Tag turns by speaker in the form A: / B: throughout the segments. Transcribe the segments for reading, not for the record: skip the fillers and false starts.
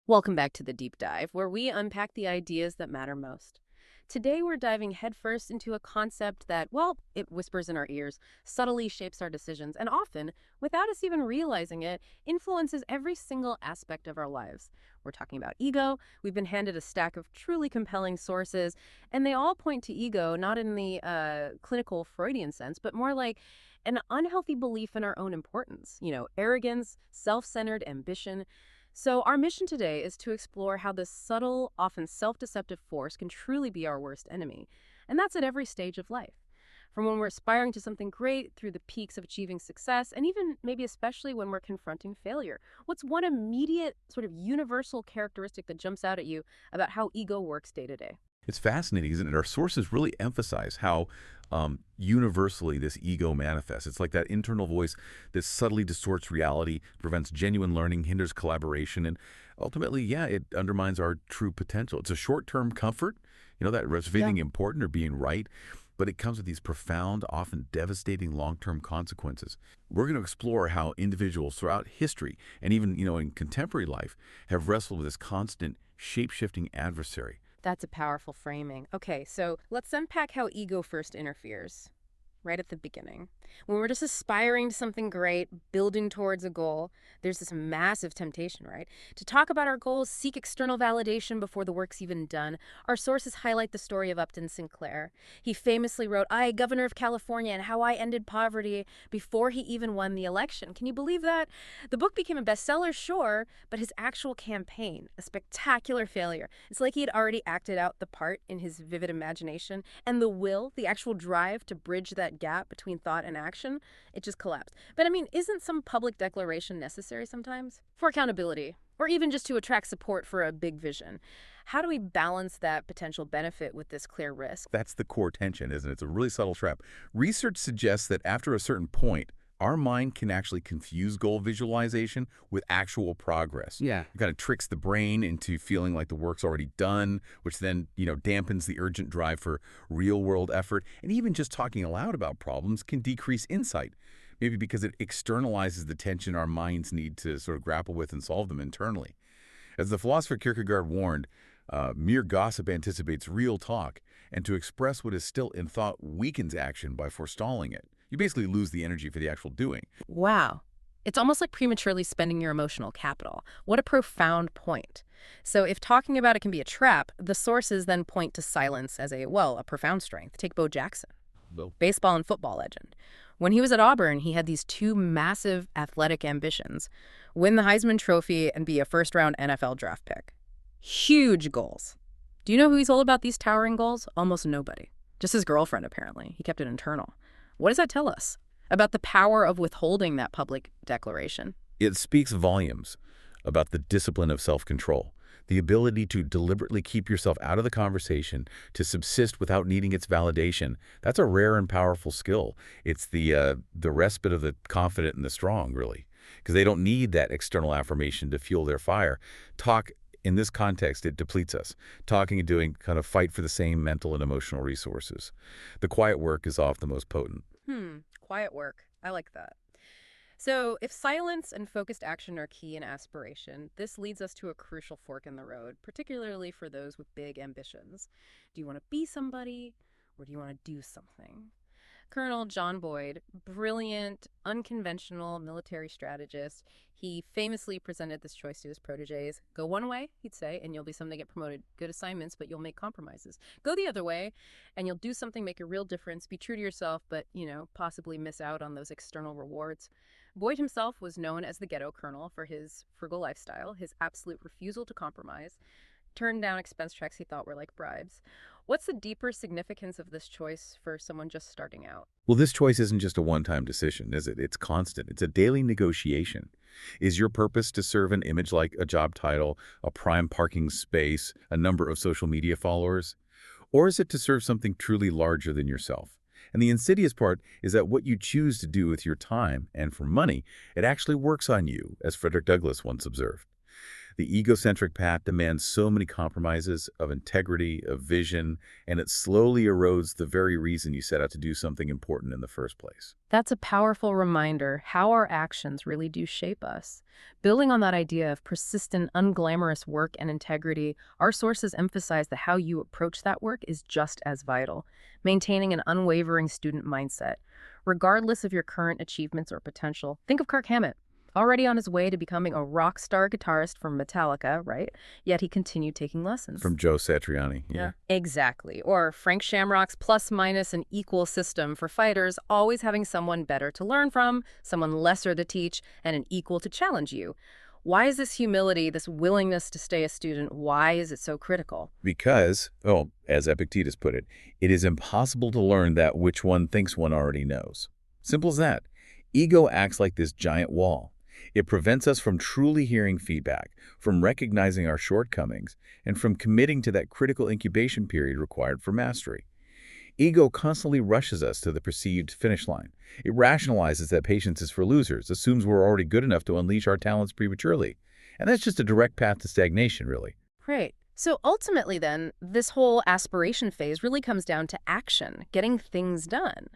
A: Welcome back to the Deep Dive, where we unpack the ideas that matter most. Today, we're diving headfirst into a concept that, well, it whispers in our ears, subtly shapes our decisions, and often, without us even realizing it, influences every single aspect of our lives. We're talking about ego. We've been handed a stack of truly compelling sources, and they all point to ego, not in the clinical Freudian sense, but more like an unhealthy belief in our own importance. Arrogance, self-centered ambition. So, our mission today is to explore how this subtle, often self-deceptive force can truly be our worst enemy. And that's at every stage of life. From when we're aspiring to something great through the peaks of achieving success, and even maybe especially when we're confronting failure. What's one immediate, sort of universal characteristic that jumps out at you about how ego works day to day?
B: It's fascinating, isn't it? Our sources really emphasize how universally this ego manifests. It's like that internal voice that subtly distorts reality, prevents genuine learning, hinders collaboration, and ultimately, yeah, it undermines our true potential. It's a short-term comfort, that
A: Yeah.
B: feeling important or being right, but it comes with these profound, often devastating long-term consequences. We're going to explore how individuals throughout history and even, in contemporary life have wrestled with this constant, shape-shifting adversary.
A: That's a powerful framing. Okay, so let's unpack how ego first interferes. Right at the beginning. When we're just aspiring to something great, building towards a goal, there's this massive temptation, right? To talk about our goals, seek external validation before the work's even done. Our sources highlight the story of Upton Sinclair. He famously wrote, "I, Governor of California, and How I Ended Poverty," before he even won the election. Can you believe that? The book became a bestseller, sure, but his actual campaign, a spectacular failure. It's like he had already acted out the part in his vivid imagination, and the will, the actual drive to bridge that gap between thought and action, it just collapsed. But I mean, isn't some public declaration necessary sometimes? For accountability, or even just to attract support for a big vision. How do we balance that potential benefit with this clear risk?
B: That's the core tension, isn't it? It's a really subtle trap. Research suggests that after a certain point, our mind can actually confuse goal visualization with actual progress.
C: Yeah.
B: It kind of tricks the brain into feeling like the work's already done, which then, dampens the urgent drive for real-world effort. And even just talking aloud about problems can decrease insight, maybe because it externalizes the tension our minds need to sort of grapple with and solve them internally. As the philosopher Kierkegaard warned, mere gossip anticipates real talk, and to express what is still in thought weakens action by forestalling it. You basically lose the energy for the actual doing.
A: Wow. It's almost like prematurely spending your emotional capital. What a profound point. So if talking about it can be a trap, the sources then point to silence as a profound strength. Take Bo Jackson,
B: Well,
A: baseball and football legend. When he was at Auburn, he had these two massive athletic ambitions: win the Heisman Trophy and be a first-round NFL draft pick. Huge goals. Do you know who he told about these towering goals? Almost nobody. Just his girlfriend, apparently. He kept it internal. What does that tell us about the power of withholding that public declaration?
B: it speaks volumes about the discipline of self-control, the ability to deliberately keep yourself out of the conversation, to subsist without needing its validation. That's a rare and powerful skill. It's the respite of the confident and the strong, really, because they don't need that external affirmation to fuel their fire. Talk, in this context, it depletes us. Talking and doing kind of fight for the same mental and emotional resources. The quiet work is often the most potent.
A: Quiet work. I like that. So, if silence and focused action are key in aspiration, this leads us to a crucial fork in the road, particularly for those with big ambitions. Do you want to be somebody, or do you want to do something? Colonel John Boyd, brilliant, unconventional military strategist, he famously presented this choice to his proteges. Go one way, he'd say, and you'll be something to get promoted. Good assignments, but you'll make compromises. Go the other way, and you'll do something, make a real difference, be true to yourself, but, possibly miss out on those external rewards. Boyd himself was known as the ghetto colonel for his frugal lifestyle, his absolute refusal to compromise, turned down expense checks he thought were like bribes. What's the deeper significance of this choice for someone just starting out?
B: Well, this choice isn't just a one-time decision, is it? It's constant. It's a daily negotiation. Is your purpose to serve an image like a job title, a prime parking space, a number of social media followers? Or is it to serve something truly larger than yourself? And the insidious part is that what you choose to do with your time and for money, it actually works on you, as Frederick Douglass once observed. The egocentric path demands so many compromises of integrity, of vision, and it slowly erodes the very reason you set out to do something important in the first place.
A: That's a powerful reminder how our actions really do shape us. Building on that idea of persistent, unglamorous work and integrity, our sources emphasize that how you approach that work is just as vital. Maintaining an unwavering student mindset, regardless of your current achievements or potential. Think of Kirk Hammett. Already on his way to becoming a rock star guitarist from Metallica, right? Yet he continued taking lessons.
B: From Joe Satriani,
A: Yeah. Exactly. Or Frank Shamrock's plus minus and equal system for fighters, always having someone better to learn from, someone lesser to teach, and an equal to challenge you. Why is this humility, this willingness to stay a student, why is it so critical?
B: Because, oh, as Epictetus put it is impossible to learn that which one thinks one already knows. Simple as that. Ego acts like this giant wall. It prevents us from truly hearing feedback, from recognizing our shortcomings, and from committing to that critical incubation period required for mastery. Ego constantly rushes us to the perceived finish line. It rationalizes that patience is for losers, assumes we're already good enough to unleash our talents prematurely. And that's just a direct path to stagnation, really.
A: Right. So ultimately, then, this whole aspiration phase really comes down to action, getting things done.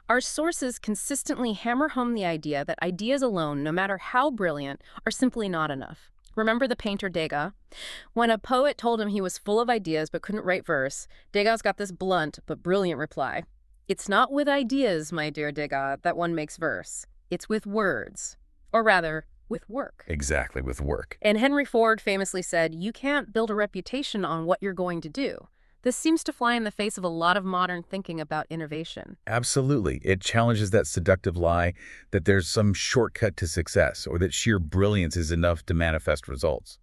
A: Our sources consistently hammer home the idea that ideas alone, no matter how brilliant, are simply not enough. Remember the painter Degas? When a poet told him he was full of ideas but couldn't write verse, Degas got this blunt but brilliant reply. It's not with ideas, my dear Degas, that one makes verse. It's with words. Or rather, with work.
B: Exactly, with work.
A: And Henry Ford famously said, you can't build a reputation on what you're going to do. This seems to fly in the face of a lot of modern thinking about innovation.
B: Absolutely. It challenges that seductive lie that there's some shortcut to success or that sheer brilliance is enough to manifest results.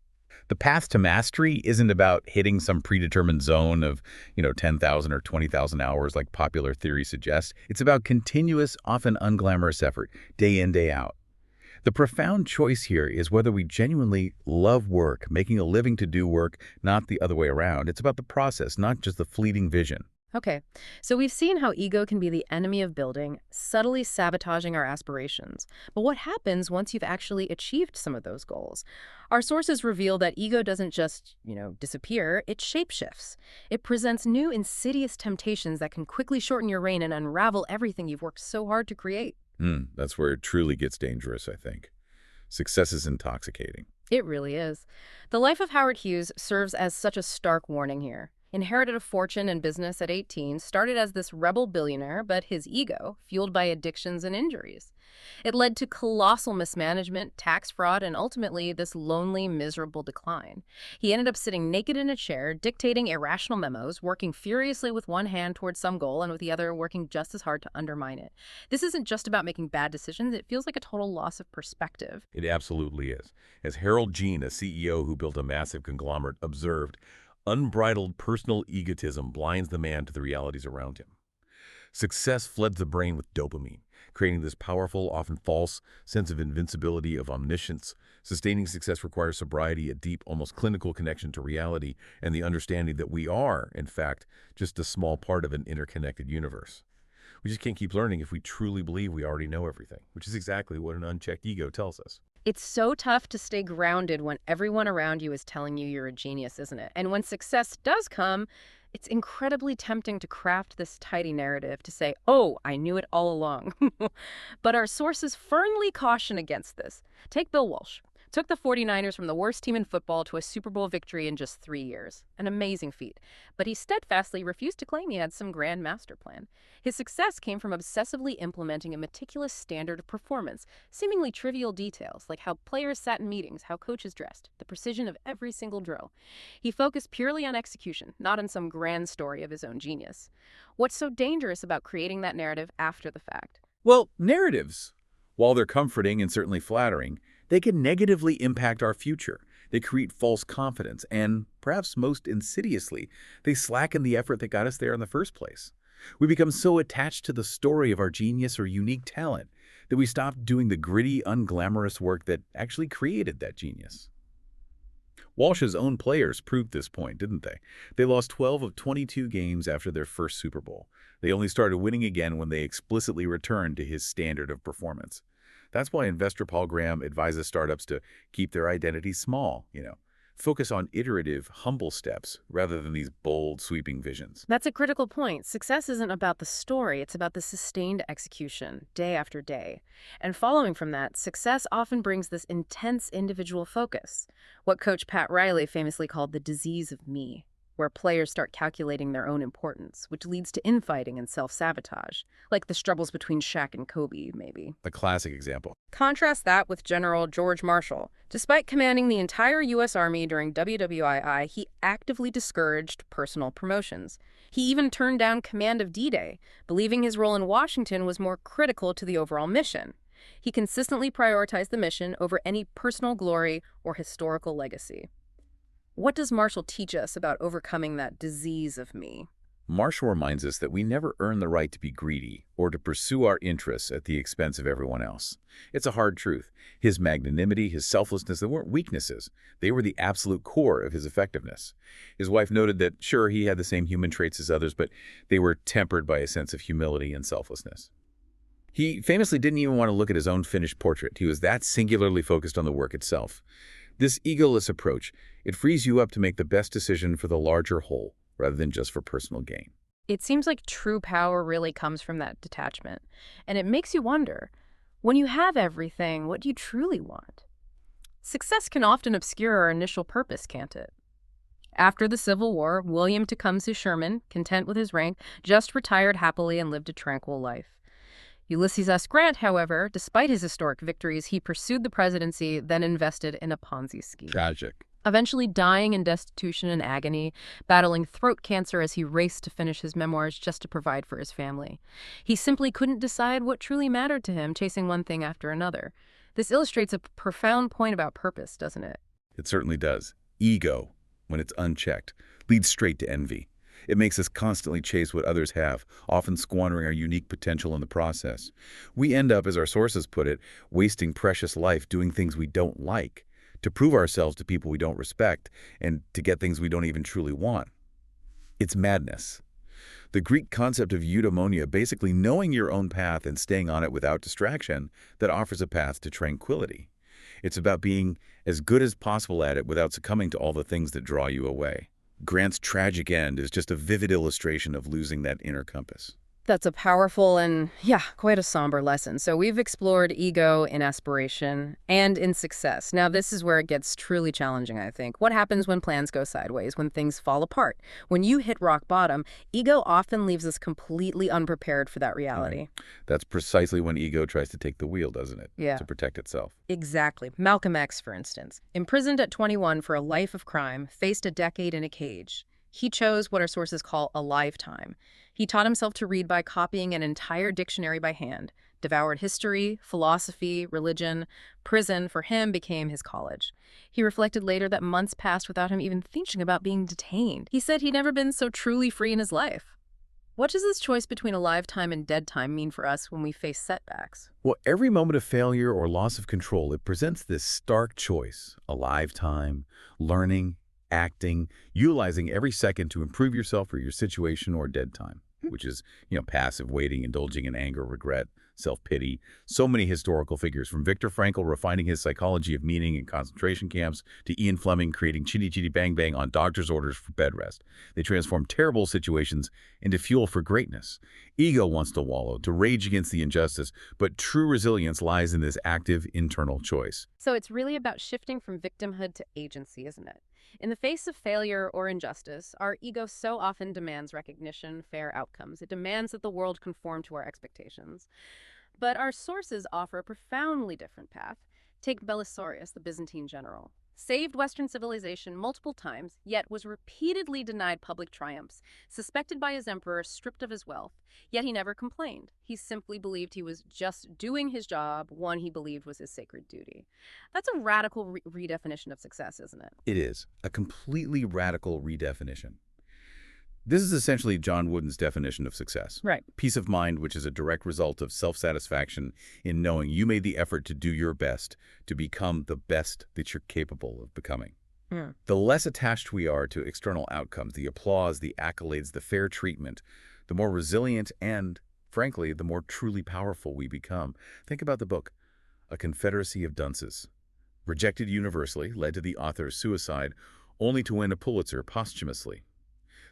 B: The path to mastery isn't about hitting some predetermined zone of, 10,000 or 20,000 hours like popular theory suggests. It's about continuous, often unglamorous effort, day in, day out. The profound choice here is whether we genuinely love work, making a living to do work, not the other way around. It's about the process, not just the fleeting vision.
A: Okay, so we've seen how ego can be the enemy of building, subtly sabotaging our aspirations. But what happens once you've actually achieved some of those goals? Our sources reveal that ego doesn't just, disappear, it shapeshifts. It presents new insidious temptations that can quickly shorten your reign and unravel everything you've worked so hard to create.
B: That's where it truly gets dangerous, I think. Success is intoxicating.
A: It really is. The life of Howard Hughes serves as such a stark warning here. Inherited a fortune and business at 18, started as this rebel billionaire, but his ego, fueled by addictions and injuries. It led to colossal mismanagement, tax fraud, and ultimately this lonely, miserable decline. He ended up sitting naked in a chair, dictating irrational memos, working furiously with one hand towards some goal and with the other working just as hard to undermine it. This isn't just about making bad decisions, it feels like a total loss of perspective.
B: It absolutely is. As Harold Gene, a CEO who built a massive conglomerate, observed, unbridled personal egotism blinds the man to the realities around him. Success floods the brain with dopamine, creating this powerful, often false, sense of invincibility, of omniscience. Sustaining success requires sobriety, a deep, almost clinical connection to reality, and the understanding that we are, in fact, just a small part of an interconnected universe. We just can't keep learning if we truly believe we already know everything, which is exactly what an unchecked ego tells us.
A: It's so tough to stay grounded when everyone around you is telling you you're a genius, isn't it? And when success does come, it's incredibly tempting to craft this tidy narrative to say, oh, I knew it all along. But our sources firmly caution against this. Take Bill Walsh. Took the 49ers from the worst team in football to a Super Bowl victory in just 3 years. An amazing feat. But he steadfastly refused to claim he had some grand master plan. His success came from obsessively implementing a meticulous standard of performance, seemingly trivial details like how players sat in meetings, how coaches dressed, the precision of every single drill. He focused purely on execution, not on some grand story of his own genius. What's so dangerous about creating that narrative after the fact?
B: Well, narratives, while they're comforting and certainly flattering, they can negatively impact our future. They create false confidence, and perhaps most insidiously, they slacken the effort that got us there in the first place. We become so attached to the story of our genius or unique talent that we stop doing the gritty, unglamorous work that actually created that genius. Walsh's own players proved this point, didn't they? They lost 12 of 22 games after their first Super Bowl. They only started winning again when they explicitly returned to his standard of performance. That's why investor Paul Graham advises startups to keep their identity small, focus on iterative, humble steps rather than these bold, sweeping visions.
A: That's a critical point. Success isn't about the story, it's about the sustained execution, day after day. And following from that, success often brings this intense individual focus, what Coach Pat Riley famously called the disease of me, where players start calculating their own importance, which leads to infighting and self-sabotage, like the struggles between Shaq and Kobe, maybe.
B: A classic example.
A: Contrast that with General George Marshall. Despite commanding the entire U.S. Army during WWII, he actively discouraged personal promotions. He even turned down command of D-Day, believing his role in Washington was more critical to the overall mission. He consistently prioritized the mission over any personal glory or historical legacy. What does Marshall teach us about overcoming that disease of me?
B: Marshall reminds us that we never earn the right to be greedy or to pursue our interests at the expense of everyone else. It's a hard truth. His magnanimity, his selflessness, they weren't weaknesses. They were the absolute core of his effectiveness. His wife noted that, sure, he had the same human traits as others, but they were tempered by a sense of humility and selflessness. He famously didn't even want to look at his own finished portrait. He was that singularly focused on the work itself. This egoless approach, it frees you up to make the best decision for the larger whole, rather than just for personal gain.
A: It seems like true power really comes from that detachment. And it makes you wonder, when you have everything, what do you truly want? Success can often obscure our initial purpose, can't it? After the Civil War, William Tecumseh Sherman, content with his rank, just retired happily and lived a tranquil life. Ulysses S. Grant, however, despite his historic victories, he pursued the presidency, then invested in a Ponzi scheme.
B: Tragic.
A: Eventually dying in destitution and agony, battling throat cancer as he raced to finish his memoirs just to provide for his family. He simply couldn't decide what truly mattered to him, chasing one thing after another. This illustrates a profound point about purpose, doesn't it?
B: It certainly does. Ego, when it's unchecked, leads straight to envy. It makes us constantly chase what others have, often squandering our unique potential in the process. We end up, as our sources put it, wasting precious life doing things we don't like, to prove ourselves to people we don't respect, and to get things we don't even truly want. It's madness. The Greek concept of eudaimonia, basically knowing your own path and staying on it without distraction, that offers a path to tranquility. It's about being as good as possible at it without succumbing to all the things that draw you away. Grant's tragic end is just a vivid illustration of losing that inner compass.
A: That's a powerful and, quite a somber lesson. So we've explored ego in aspiration and in success. Now, this is where it gets truly challenging, I think. What happens when plans go sideways, when things fall apart? When you hit rock bottom, ego often leaves us completely unprepared for that reality.
B: Right. That's precisely when ego tries to take the wheel, doesn't it?
A: Yeah.
B: To protect itself.
A: Exactly. Malcolm X, for instance, imprisoned at 21 for a life of crime, faced a decade in a cage. He chose what our sources call a lifetime. He taught himself to read by copying an entire dictionary by hand, devoured history, philosophy, religion. Prison, for him, became his college. He reflected later that months passed without him even thinking about being detained. He said he'd never been so truly free in his life. What does this choice between a lifetime and dead time mean for us when we face setbacks?
B: Well, every moment of failure or loss of control, it presents this stark choice: a lifetime, learning, acting, utilizing every second to improve yourself or your situation, or dead time, which is, passive waiting, indulging in anger, regret, self-pity. So many historical figures, from Viktor Frankl refining his psychology of meaning in concentration camps to Ian Fleming creating chitty chitty bang bang on doctor's orders for bed rest. They transform terrible situations into fuel for greatness. Ego wants to wallow, to rage against the injustice, but true resilience lies in this active internal choice.
A: So it's really about shifting from victimhood to agency, isn't it? In the face of failure or injustice, our ego so often demands recognition, fair outcomes. It demands that the world conform to our expectations. But our sources offer a profoundly different path. Take Belisarius, the Byzantine general. Saved Western civilization multiple times, yet was repeatedly denied public triumphs, suspected by his emperor, stripped of his wealth. Yet he never complained. He simply believed he was just doing his job, one he believed was his sacred duty. That's a radical redefinition of success, isn't it?
B: It is a completely radical redefinition. This is essentially John Wooden's definition of success.
A: Right.
B: Peace of mind, which is a direct result of self-satisfaction in knowing you made the effort to do your best to become the best that you're capable of becoming. The less attached we are to external outcomes, the applause, the accolades, the fair treatment, the more resilient and, frankly, the more truly powerful we become. Think about the book A confederacy of dunces. Rejected universally, led to the author's suicide, only to win a Pulitzer posthumously.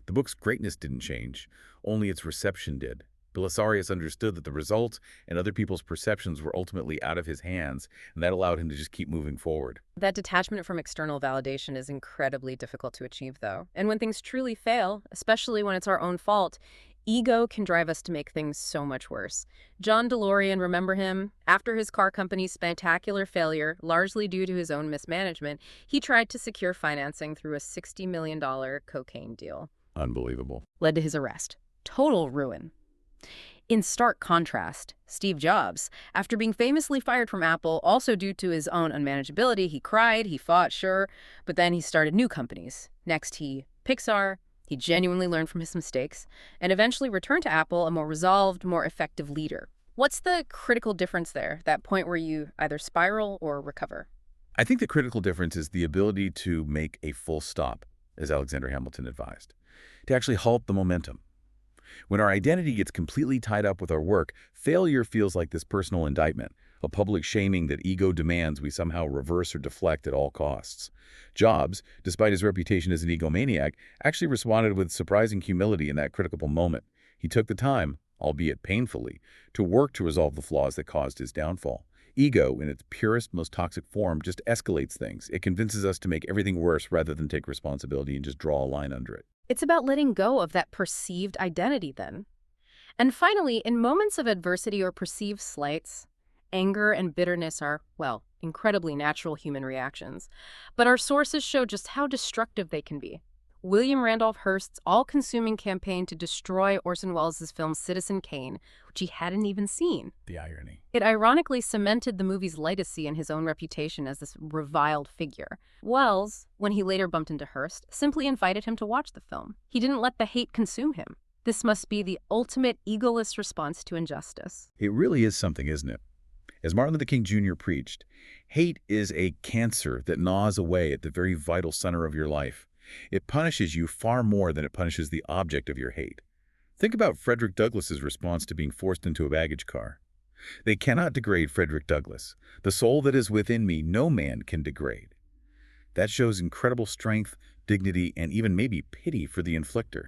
B: The book's greatness didn't change, only its reception did. Belisarius understood that the results and other people's perceptions were ultimately out of his hands, and that allowed him to just keep moving forward.
A: That detachment from external validation is incredibly difficult to achieve, though. And when things truly fail, especially when it's our own fault, ego can drive us to make things so much worse. John DeLorean, remember him? After his car company's spectacular failure, largely due to his own mismanagement, he tried to secure financing through a $60 million cocaine deal.
B: Unbelievable.
A: Led to his arrest. Total ruin. In stark contrast, Steve Jobs, after being famously fired from Apple, also due to his own unmanageability, he cried, he fought, sure, but then he started new companies. Next, Pixar. He genuinely learned from his mistakes and eventually returned to Apple a more resolved, more effective leader. What's the critical difference there, that point where you either spiral or recover?
B: I think the critical difference is the ability to make a full stop, as Alexander Hamilton advised, to actually halt the momentum. When our identity gets completely tied up with our work, failure feels like this personal indictment, a public shaming that ego demands we somehow reverse or deflect at all costs. Jobs, despite his reputation as an egomaniac, actually responded with surprising humility in that critical moment. He took the time, albeit painfully, to work to resolve the flaws that caused his downfall. Ego, in its purest, most toxic form, just escalates things. It convinces us to make everything worse rather than take responsibility and just draw a line under it.
A: It's about letting go of that perceived identity then. And finally, in moments of adversity or perceived slights, anger and bitterness are, well, incredibly natural human reactions. But our sources show just how destructive they can be. William Randolph Hearst's all-consuming campaign to destroy Orson Welles' film Citizen Kane, which he hadn't even seen.
B: The irony.
A: It ironically cemented the movie's legacy and his own reputation as this reviled figure. Welles, when he later bumped into Hearst, simply invited him to watch the film. He didn't let the hate consume him. This must be the ultimate egoless response to injustice.
B: It really is something, isn't it? As Martin Luther King Jr. preached, hate is a cancer that gnaws away at the very vital center of your life. It punishes you far more than it punishes the object of your hate. Think about Frederick Douglass's response to being forced into a baggage car. They cannot degrade Frederick Douglass. The soul that is within me no man can degrade. That shows incredible strength, dignity, and even maybe pity for the inflictor.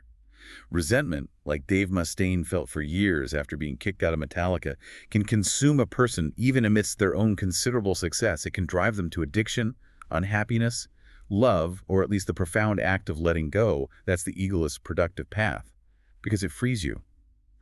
B: Resentment, like Dave Mustaine felt for years after being kicked out of Metallica, can consume a person even amidst their own considerable success. It can drive them to addiction, unhappiness, love, or at least the profound act of letting go. That's the egoless productive path, because it frees you.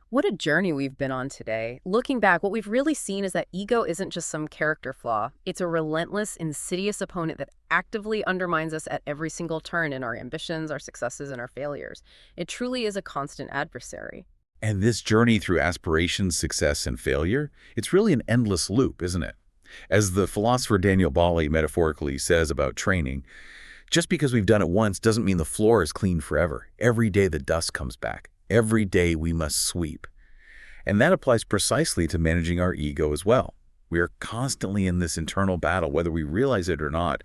A: What a journey we've been on today. Looking back, what we've really seen is that ego isn't just some character flaw. It's a relentless, insidious opponent that actively undermines us at every single turn in our ambitions, our successes, and our failures. It truly is a constant adversary.
B: And this journey through aspiration, success, and failure, it's really an endless loop, isn't it? As the philosopher Daniel Bali metaphorically says about training, just because we've done it once doesn't mean the floor is clean forever. Every day the dust comes back. Every day we must sweep. And that applies precisely to managing our ego as well. We are constantly in this internal battle, whether we realize it or not.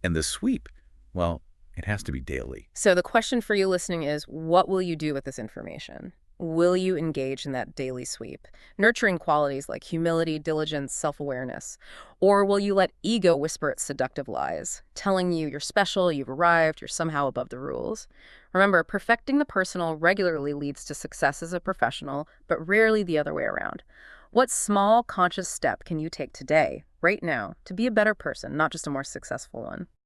B: And the sweep, well, it has to be daily.
A: So the question for you listening is, what will you do with this information? Will you engage in that daily sweep, nurturing qualities like humility, diligence, self-awareness? Or will you let ego whisper its seductive lies, telling you you're special, you've arrived, you're somehow above the rules? Remember, perfecting the personal regularly leads to success as a professional, but rarely the other way around. What small, conscious step can you take today, right now, to be a better person, not just a more successful one?